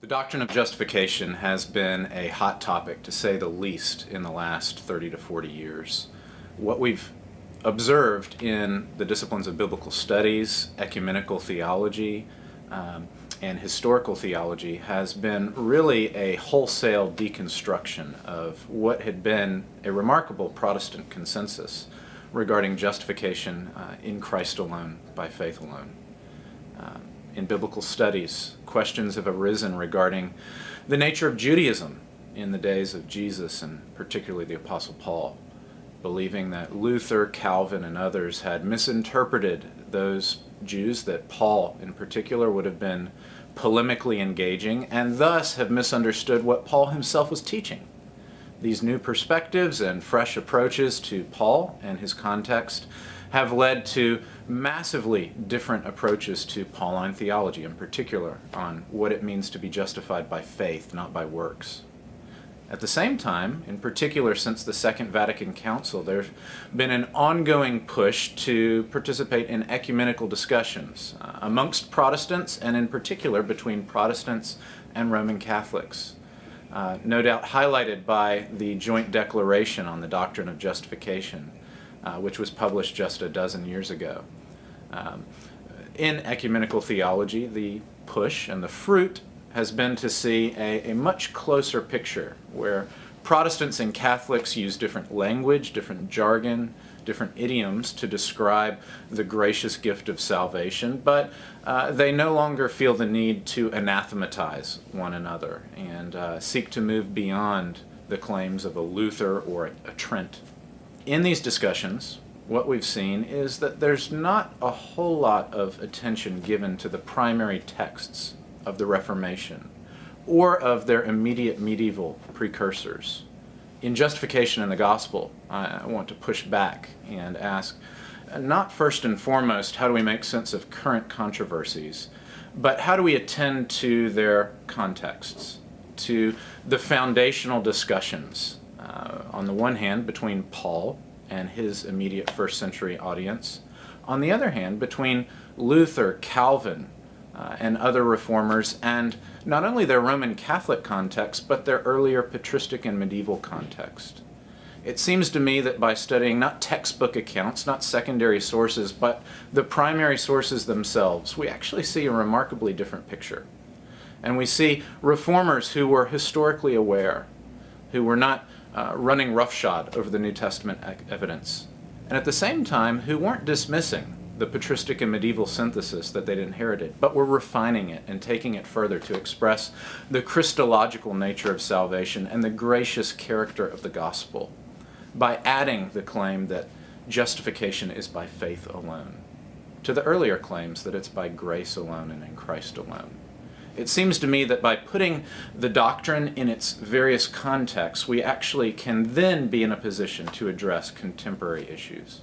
The doctrine of justification has been a hot topic, to say the least, in the last 30 to 40 years. What we've observed in the disciplines of biblical studies, ecumenical theology, and historical theology has been really a wholesale deconstruction of what had been a remarkable Protestant consensus regarding justification in Christ alone, by faith alone. In biblical studies, questions have arisen regarding the nature of Judaism in the days of Jesus, and particularly the Apostle Paul, believing that Luther, Calvin, and others had misinterpreted those Jews that Paul in particular would have been polemically engaging, and thus have misunderstood what Paul himself was teaching. These new perspectives and fresh approaches to Paul and his context have led to massively different approaches to Pauline theology, in particular on what it means to be justified by faith, not by works. At the same time, in particular since the Second Vatican Council, there's been an ongoing push to participate in ecumenical discussions amongst Protestants, and in particular between Protestants and Roman Catholics. No doubt highlighted by the joint declaration on the doctrine of justification, which was published just a dozen years ago. In ecumenical theology, the push and the fruit has been to see a much closer picture where Protestants and Catholics use different language, different jargon, different idioms to describe the gracious gift of salvation, but they no longer feel the need to anathematize one another and seek to move beyond the claims of a Luther or a Trent. In these discussions, what we've seen is that there's not a whole lot of attention given to the primary texts of the Reformation or of their immediate medieval precursors. In Justification in the Gospel, I want to push back and ask, not first and foremost, how do we make sense of current controversies, but how do we attend to their contexts, to the foundational discussions, on the one hand, between Paul and his immediate first century audience, on the other hand, between Luther, Calvin, and other reformers, and not only their Roman Catholic context, but their earlier patristic and medieval context. It seems to me that by studying not textbook accounts, not secondary sources, but the primary sources themselves, we actually see a remarkably different picture. And we see reformers who were historically aware, who were not running roughshod over the New Testament evidence, and at the same time who weren't dismissing the patristic and medieval synthesis that they'd inherited, but were refining it and taking it further to express the Christological nature of salvation and the gracious character of the gospel by adding the claim that justification is by faith alone to the earlier claims that it's by grace alone and in Christ alone. It seems to me that by putting the doctrine in its various contexts, we actually can then be in a position to address contemporary issues.